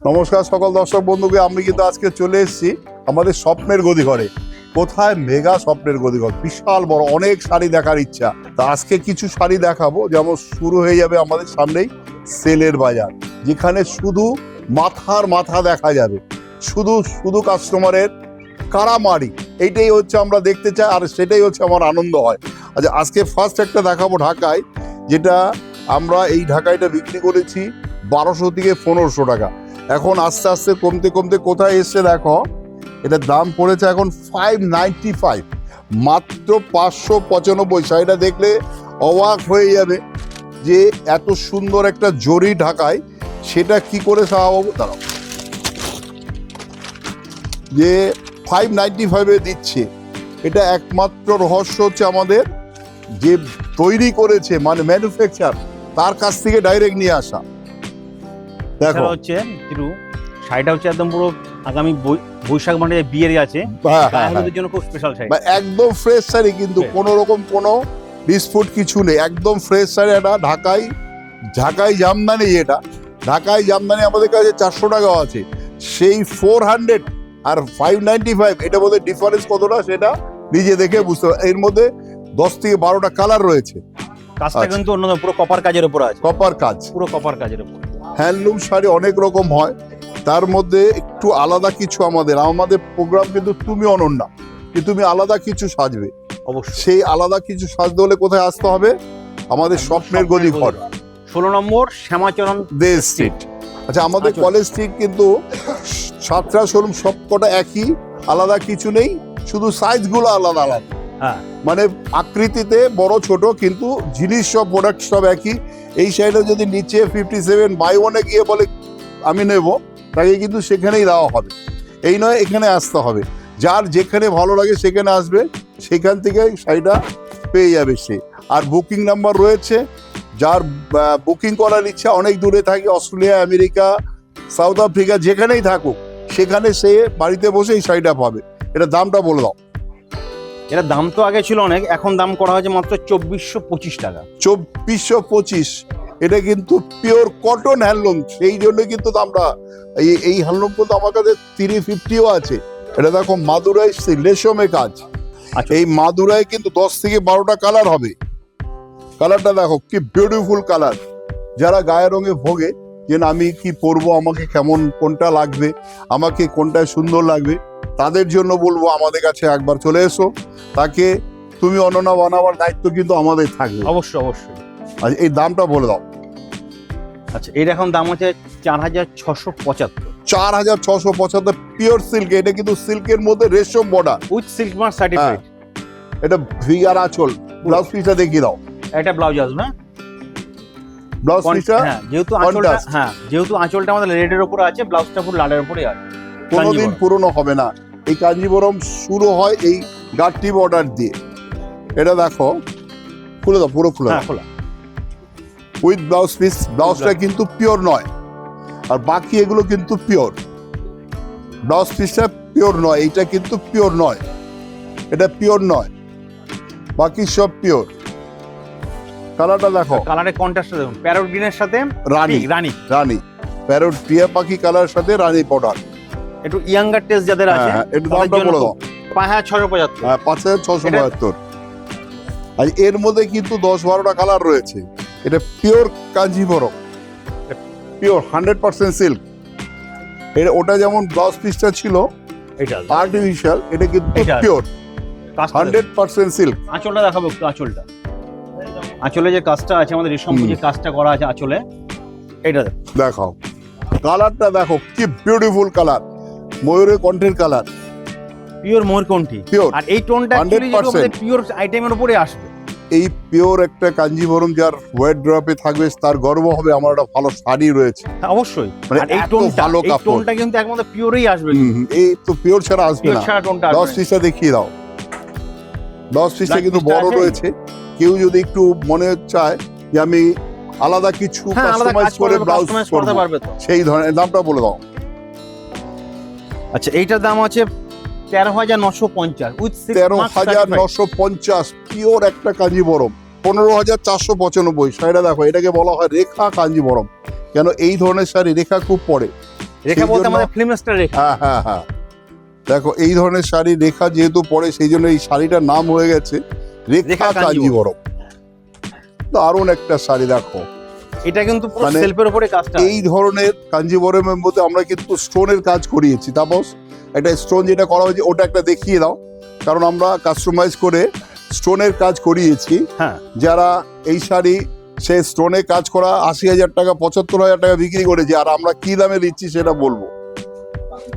নমস্কার সকল দর্শক বন্ধুকে। আমি কিন্তু আজকে চলে এসেছি আমাদের স্বপ্নের গদিঘরে। কোথায়? মেগা স্বপ্নের গদিঘর, বিশাল বড়, অনেক শাড়ি দেখার ইচ্ছা। তা আজকে কিছু শাড়ি দেখাবো। যেমন শুরু হয়ে যাবে আমাদের সামনেই সেলের বাজার, যেখানে শুধু মাথার মাথা দেখা যাবে, শুধু শুধু কাস্টমারের কাড়ামাড়ি। এইটাই হচ্ছে আমরা দেখতে চাই, আর সেটাই হচ্ছে আমার আনন্দ হয়। আচ্ছা, আজকে ফার্স্ট একটা দেখাবো ঢাকায়, যেটা আমরা এই ঢাকাইটা বিক্রি করেছি 1200 থেকে 1500 টাকা। এখন আস্তে আস্তে কমতে কমতে কোথায় এসছে দেখো, এটার দাম পড়েছে এখন 595, মাত্র 595। শাড়িটা দেখলে অবাক হয়ে যাবে যে এত সুন্দর একটা জরি ঢাকায় সেটা কি করে সাহাবো। দাঁড়াও, যে 595 দিচ্ছে, এটা একমাত্র রহস্য হচ্ছে আমাদের যে তৈরি করেছে, মানে ম্যানুফ্যাকচার, তার কাছ থেকে ডাইরেক্ট নিয়ে আসা। দেখো হচ্ছে কিন্তু শাড়িটা হচ্ছে একদম পুরো আগামী বৈশাখ মানে বিয়ের আছে, গায়ের জন্য খুব স্পেশাল শাড়ি, একদম ফ্রেশ শাড়ি, কিন্তু কোনো রকম কোনো ডিসপুট কিছু নেই, একদম ফ্রেশ শাড়ি। এটা ঢাকাই জামদানি, এটা ঢাকাই জামদানি আমাদের কাছে 400 টাকাও আছে। সেই 400 আর 595, এটা মধ্যে ডিফারেন্স কতটা সেটা নিজে দেখে বুঝতে হবে। এর মধ্যে 10 থেকে 12টা কালার রয়েছে। কাজটা কিন্তু অন্য পুরো কপার কাজের উপর আছে, কপার কাজ, পুরো কপার কাজের উপর। হ্যান্ডলুম শাড়ি অনেক রকম হয়, তার মধ্যে একটু আলাদা কিছু আমাদের প্রোগ্রাম কিন্তু তুমি অনন্যা, যে তুমি আলাদা কিছু সাজবে। অবশ্যই সেই আলাদা কিছু সাজতে হলে কোথায় আসতে হবে? আমাদের স্বপ্নের গদিঘর, 16 নম্বর শ্যামাচরণ দে স্ট্রিট। আচ্ছা, আমাদের কলেজ স্ট্রিট কিন্তু সাতটা শোরুম সবকটা একই, আলাদা কিছু নেই, শুধু সাইজগুলো আলাদা আলাদা। হ্যাঁ, মানে আকৃতিতে বড় ছোট, কিন্তু জিনিস সব প্রোডাক্ট সব একই। এই সাইডে যদি নিচে 57 বাই 1 গিয়ে বলে আমি নেব, তাকে কিন্তু সেখানেই দেওয়া হবে। এই নয় এখানে আসতে হবে, যার যেখানে ভালো লাগে সেখানে আসবে, সেখান থেকে শাড়িটা পেয়ে যাবে সে। আর বুকিং নাম্বার রয়েছে, যার বুকিং করার ইচ্ছা, অনেক দূরে থাকে, অস্ট্রেলিয়া, আমেরিকা, সাউথ আফ্রিকা, যেখানেই থাকুক, সেখানে সে বাড়িতে বসে এই শাড়িটা পাবে। এটা দামটা বলে দাও। এটা দাম তো আগে ছিল অনেক, এখন দাম করা হয়েছে মাত্র 2425 টাকা। 2425। এটা কিন্তু পিওর কটন হ্যান্ডলুম, সেই জন্য কিন্তু দামটা। এই হ্যান্ডলুম কিন্তু আমার কাছে 350ও আছে। এটা দেখো মাদুরাই রেশমে কাজ। এই মাদুরাই কিন্তু 10 থেকে 12টা কালার হবে। কালারটা দেখো কি বিউটিফুল কালার। যারা গায়ের রঙে ভোগে যে আমি কি পরবো, আমাকে কেমন কোনটা লাগবে, আমাকে কোনটা সুন্দর লাগবে, তাদের জন্য বলবো আমাদের কাছে একবার চলে এসো। তাকে তুমি অনন্যা বানাবার দায়িত্ব কিন্তু আমাদের থাকবে। অবশ্যই অবশ্যই। আচ্ছা, এই দামটা বলে দাও। আচ্ছা, এর এখন দাম হচ্ছে 4675। 4675 পিওর সিল্ক। এটা কিন্তু সিল্কের মধ্যে রেশম border with silk mark certified. এটা ভিআর আঁচল। ব্লাউজ পিসটা দেখিয়ে দাও। এটা ব্লাউজ আসবে, ব্লাউজ পিসটা যেহেতু আঁচলটা আমাদের রেডের উপরে আছে, ব্লাউজটা পুরো লালের উপরে আছে, কোনোদিন পুরনো হবে না। এই কাঞ্জিবরম শুরু হয় এই গাঁটটি বর্ডার দিয়ে। এটা দেখো, খুলে দাও, পুরো খুলে দাও। খোলা উইথ ব্লাউজ পিস। ব্লাউজটা কিন্তু পিওর নয়, আর বাকি এগুলো কিন্তু পিওর। ব্লাউজ পিসটা পিওর নয়, এইটা কিন্তু পিওর নয়, এটা পিওর নয়, বাকি সব পিওর। কালারটা দেখো, কালারের কন্ট্রাস্টটা দেখুন, প্যারট গ্রিনের সাথে রানী প্যারট টিয়া পাখি কালার সাথে রানী বর্ডার। একটু ইয়াঙ্গার টেস্ট যাদের আছে, একটু দামটা বলে দাও। 5675। হ্যাঁ, 5675। আর এর মধ্যে কিন্তু 10-12টা কালার রয়েছে। এটা পিওর কাঞ্জিভরম, পিওর 100% সিল্ক। এটা ওটা যেমন ব্লাউজ পিসটা ছিল এটা আর্টিফিশিয়াল, এটা কিন্তু পিওর 100% সিল্ক। আঁচলটা দেখাবো একটু। আঁচলে যে কাজটা আছে, আমাদের রেশম যে কাজটা করা আছে আঁচলে, এটা দেখাও। কালারটা দেখো কি বিউটিফুল কালার, ময়ূরের কণ্ঠের কালার, পিওর ময়ূরকণ্ঠী। আর এই টোনটা অ্যাকচুয়ালি আমাদের পিওর আইটেমের উপরে আসবে। এই পিওর একটা কাঞ্জিভরম যার ওয়েট ড্রপে থাকবে, তার গর্ব হবে আমার একটা ভালো শাড়ি রয়েছে। অবশ্যই। মানে এই টোনটা কিন্তু একমাত্র পিওরই আসবে। এই তো পিওর ছাড়া আসবে না। 10 পিসটা দেখিয়ে দাও। 10 পিসটা কিন্তু বড় রয়েছে। কেউ যদি একটু মনে চায় যে আমি আলাদা কিছু কাস্টমাইজ করে ব্লাউজ করতে পারবে, সেই ধরনের দামটা বলে দাও। আচ্ছা, এইটার দাম আছে 13950 উইথ 13950 পিওর একটা কাঞ্জিভরম। 15495 শাড়িটা দেখো। এটাকে বলা হয় রেখা কাঞ্জিভরম। কেন এই ধরনের শাড়ি রেখা খুব পড়ে, রেখা সেই বলতে জন্য- আমাদের ফিল্ম স্টার রেখা। হ্যাঁ হ্যাঁ হ্যাঁ, দেখো এই ধরনের শাড়ি রেখা যেহেতু পরে সেই জন্য এই শাড়িটার নাম হয়ে গেছে রেখা রেখা কাঞ্জিবরম। দারুণ একটা শাড়ি দেখো। এটা কিন্তু পুরো মানে সেলফের উপরে কাজটা। এই ধরনের কাঞ্জিবরমের মধ্যে আমরা কিন্তু স্টোনের কাজ করিয়েছি। তাপস, একটা স্টোন যেটা করা হয়েছে ওটা একটা দেখিয়ে দাও, কারণ আমরা কাস্টমাইজ করে স্টোনের কাজ করিয়েছি। হ্যাঁ, যারা এই শাড়ি সে স্টোনে কাজ করা 80,000 টাকা 75,000 টাকা বিক্রি করেছে, আর আমরা কি দামে দিচ্ছি সেটা বলবো।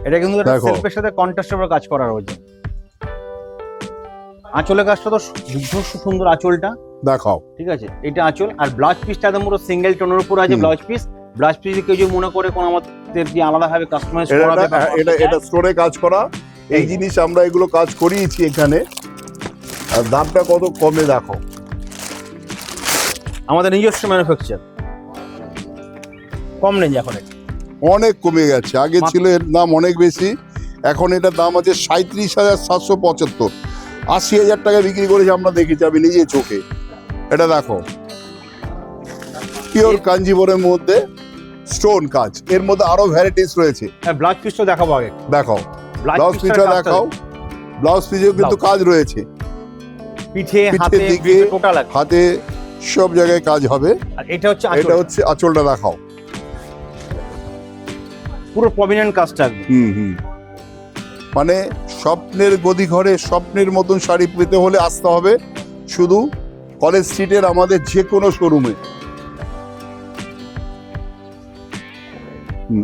এটা কিন্তু দেখো। সেলফের সাথে কন্ট্রাস্টের উপর কাজ করা রয়েছে। আঁচলের কাজটা তো যথেষ্ট সুন্দর, আঁচলটা দেখাও। ঠিক আছে, এটা আঁচল। আর ব্লাউজ পিসটা একদম পুরো সিঙ্গেল টোনের উপর আছে। হুম। ব্লাউজ পিস কেউ যদি মনে করে কোনো আমাদের দিয়ে আলাদাভাবে কাস্টমাইজ এটা করাবে বা এটা এটা স্টোনে কাজ করা এই এই। জিনিস আমরা এগুলো কাজ করিয়েছি এখানে। আর দামটা কত কমে দেখো। আমাদের নিজস্ব ম্যানুফ্যাকচার, কম রেঞ্জ এখন এটা। অনেক কমে গেছে, আগে মাত্র- ছিল এর দাম অনেক বেশি, এখন এটার দাম আছে 37,775। 80,000 টাকা বিক্রি করেছে আমরা দেখেছি, আমি নিজে চোখে। এটা দেখো পিওর কাঞ্জিবরের মধ্যে স্টোন কাজ, এর মধ্যে আরো ভ্যারাইটিস রয়েছে। হ্যাঁ, ব্লাউজ পিসটা দেখাবো আগে। দেখাও ব্লাউজ ব্লাউজ পিসটা দেখাও। ব্লাউজ পিসেও কিন্তু কাজ রয়েছে, পিঠে, পিঠের হাতে, দিকে, টোটাল আছে। হাতে সব জায়গায় কাজ হবে। আর এটা হচ্ছে আঁচল, এটা হচ্ছে আঁচলটা দেখাও। পুরো প্রমিনেন্ট কাজটা একদম। হুম। মানে স্বপ্নের গদি ঘরে স্বপ্নের মতন শাড়ি পেতে হলে আসতে হবে শুধু কলেজ স্ট্রিটের আমাদের যে কোনো শোরুমে।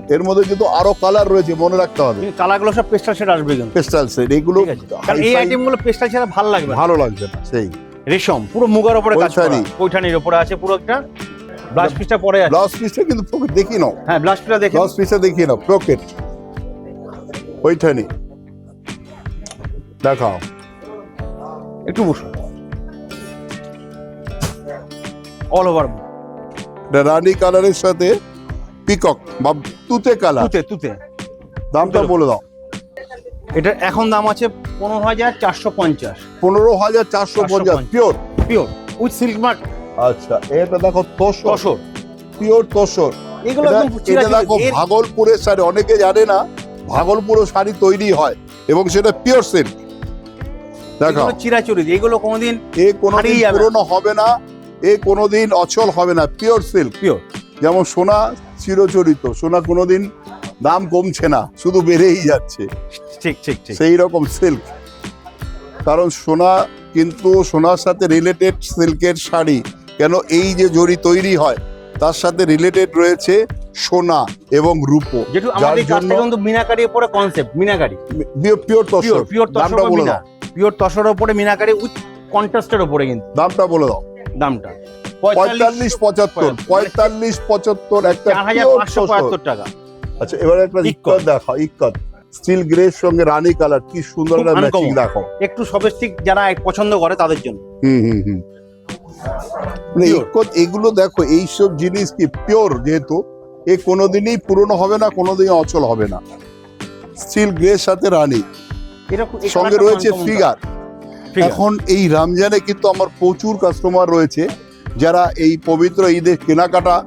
এর মধ্যে কিন্তু আরো কালার রয়েছে, মনে রাখতে হবে। কালারগুলো সব পেস্টাল শেড আসবে কিন্তু, পেস্টাল সেট এগুলো ঠিক আছে? কারণ এই hi-fi আইটেমগুলো পেস্টাল ছাড়া ভালো লাগবে না। ভালো লাগবে না। সেই রেশম পুরো মুগার উপরে কাজ করা, পৈঠানি। পৈঠানির উপরে আছে পুরো একটা। ব্লাউজ পিসটা পরে আছে। ব্লাউজ পিসটা কিন্তু pocket দেখি নাও, হ্যাঁ, ব্লাউজ পিসটা দেখে ব্লাউজ পিসটা দেখিয়ে নাও, পকেট ওইখানে দেখাও। একটু বসুন। অল ওভার এটা রানী কালারের সাথে পিকক বা তুতে কালার। তুতে। দামটা বলে দাও। এটার এখন দাম আছে 15,450 15,450 pure. Pure with silk mark. আচ্ছা, এটা দেখো তোষর, তসর, পিওর তোষর। এগুলো এটা- একদম এটা চিরাচরিত। দেখো এর- ভাগলপুরের শাড়ি, অনেকে জানে না ভাগলপুরের শাড়ি তৈরি হয় এবং সেটা পিওর সিল্ক। দেখো এগুলো চিরাচরিত, এগুলো কোনোদিন এ কোনোদিন হারিয়ে যাবে না। পুরনো হবে না, এ কোনোদিন অচল হবে না, পিওর সিল্ক। পিওর। যেমন সোনা চিরচরিত, সোনা কোনোদিন দাম কমছে না, শুধু বেড়েই যাচ্ছে, ঠিক। সেই রকম সিল্ক। কারণ সোনা কিন্তু সোনার সাথে রিলেটেড সিল্কের শাড়ি, কেন এই যে জরি তৈরি হয় তার সাথে রিলেটেড রয়েছে সোনা এবং রূপো। যেটু যার আমাদের জন্য কাজটা কিন্তু মিনাকারি উপরে concept, meenakari pure tussar. Pure দামটা তসর বলে দাও, পিওর তসরের উপরে মিনাকারি উইথ কন্ট্রাস্টের উপরে কিন্তু দামটা বলে দাও। দামটা 45-75 একটা pure তসর। 4,575 টাকা। আচ্ছা, এবারে একটা ইক্কত। ইক্কত দেখাও। ইক্কত স্টিল গ্রের সঙ্গে রানী কালার, কি সুন্দর খুব একটা ম্যাচিং uncommon। দেখো। একটু সবেস্টিক যারা পছন্দ করে তাদের জন্য। হুম। মানে Pure। ইক্কত এগুলো দেখো, এইসব জিনিস কি পিওর, যেহেতু এ কোনোদিনই পুরনো হবে না, কোনোদিনই অচল হবে না। স্টিল গ্রের সাথে রানী, এই সঙ্গে colourটা রয়েছে uncommon ফিগার। figure। এখন এই রমজানে কিন্তু আমার প্রচুর কাস্টমার রয়েছে যারা এই পবিত্র ঈদের কেনাকাটা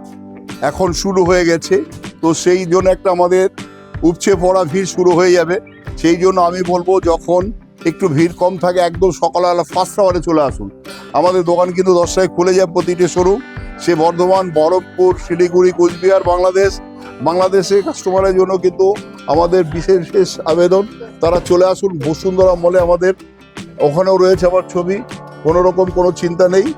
এখন শুরু হয়ে গেছে, তো সেই জন্য একটা আমাদের উপচে পড়া ভিড় শুরু হয়ে যাবে। সেই জন্য আমি বলবো যখন একটু ভিড় কম থাকে একদম সকালবেলা ফার্স্ট আওয়ারে চলে আসুন। আমাদের দোকান কিন্তু 10টায় খুলে যায় প্রতিটি শোরুম, সে বর্ধমান, বহরমপুর, শিলিগুড়ি, কোচবিহার, বাংলাদেশে কাস্টমারের জন্য কিন্তু আমাদের বিশেষ আবেদন, তারা চলে আসুন বসুন্ধরা মলে। আমাদের ওখানেও রয়েছে আমার ছবি, কোনো রকম কোনো চিন্তা নেই,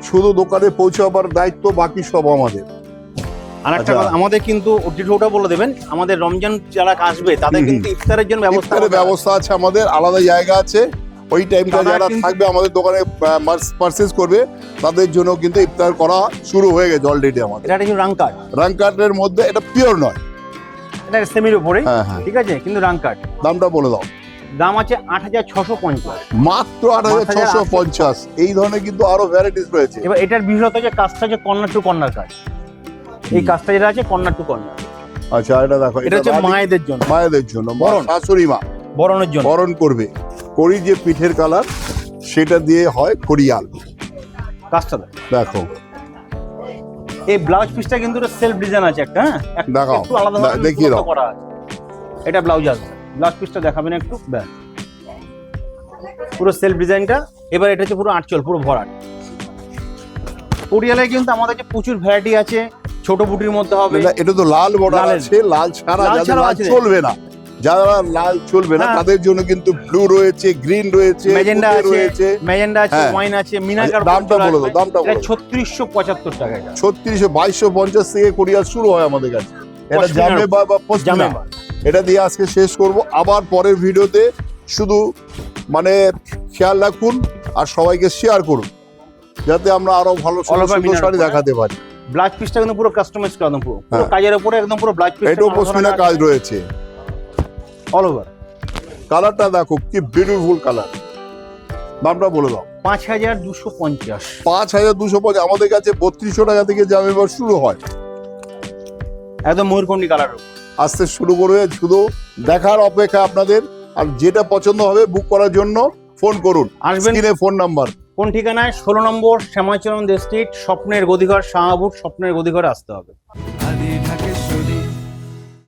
শুধু দোকানে পৌঁছাবার দায়িত্ব, বাকি সব আমাদের। আর একটা আচ্ছা। কথা, আমাদের কিন্তু ওটা বলে দেবেন, আমাদের রমজান যারা আসবে তাদের কিন্তু ইফতারের জন্য ব্যবস্থা ইফতারের ব্যবস্থা আছে, আমাদের আলাদা জায়গা আছে। ওই টাইমটা তারা যারা কিন্তু- থাকবে আমাদের দোকানে পারচেজ করবে, তাদের জন্য কিন্তু ইফতার করা শুরু হয়ে গেছে অলরেডি আমাদের। এটা একটা রাং কার্ড, রাংকাটের মধ্যে এটা পিওর নয়। এটা সেমির উপরে, হ্যাঁ, ঠিক আছে, কিন্তু রাং কার্ড। দামটা বলে দাও। দাম আছে 8,650। মাত্র 8,650। এই ধরনের কিন্তু আরো ভ্যারাইটিস রয়েছে। এবার এটার বিশেষত যে কাজটা যে কর্নার টু কর্নার কাজ, এই কাজটা যেটা আছে কর্নার টু কর্নার, আচ্ছা, এটা দেখো, এটা হচ্ছে মায়েদের জন্য, মায়েদের জন্য, বরণ। শাশুড়ি মা বরণের জন্য। বরণ করবে, করি যে পিঠের কালার সেটা দিয়ে হয় খড়িয়াল। কাজটা দেখ। দেখো এই ব্লাউজ পিসটা কিন্তু সেলফ ডিজাইন আছে একটা, হ্যাঁ দেখাও, একটু আলাদা ভাবে দেখিয়ে দাও। করা আছে। এটা ব্লাউজ আছে, ব্লাউজ পিসটা দেখাবেন একটু, ব্যাস পুরো সেলফ ডিজাইনটা। এবার এটা হচ্ছে পুরো আঁচল, পুরো ভরাট। কোরিয়ালে কিন্তু আমাদের কাছে প্রচুর ভ্যারাইটি আছে, ছোট বুটির মধ্যে হবে। এটা তো লাল বর্ডার লালের। আছে, লাল ছাড়া লাল যাদের ছাড়াও লাল আছে। চলবে না, যারা লাল চলবে না হ্যাঁ। তাদের জন্য কিন্তু ব্লু রয়েছে, গ্রিন রয়েছে, ম্যাজেন্ডা তুতে আছে, রয়েছে। ম্যাজেন্ডা আছে, হ্যাঁ। ওয়াইন আছে, মিনাকার। দামটা বলে দাও, দামটা বলে দাও। 3675 টাকা এটা। 3650 থেকে কোরিয়ার শুরু হয় আমাদের কাছে। এটা পশমিনার জামে বা পশমিনা। জামে। এটা দিয়ে আজকে শেষ করব, আবার পরের ভিডিওতে। শুধু মানে খেয়াল রাখুন আর সবাইকে শেয়ার করুন, যাতে আমরা আরো ভালো All over সুন্দর মিনার শাড়ি উপরে। দেখাতে পারি। ব্লাউজ পিসটা কিন্তু পুরো কাস্টমাইজ করা, একদম পুরো হ্যাঁ। কাজের উপরে একদম পুরো ব্লাউজ পিস। এটাও পশমিনা কাজ রয়েছে, অল ওভার। কালারটা দেখো কি বিউটিফুল কালার। দামটা বলে দাও। 5250। 5250। আমাদের কাছে 3200 টাকা থেকে জামে বা শুরু হয়। একদম ময়ূরকন্ডি কালার। আসতে শুরু করবে, শুধু দেখার অপেক্ষা আপনাদের। আর যেটা পছন্দ হবে বুক করার জন্য ফোন করুন, আসবেন স্ক্রিনে ফোন নাম্বার। কোন ঠিকানায়? 16 নম্বর শ্যামাচরণ দে স্ট্রিট, স্বপ্নের গদিঘর, শাহাবুট স্বপ্নের গদিঘরে আসতে হবে।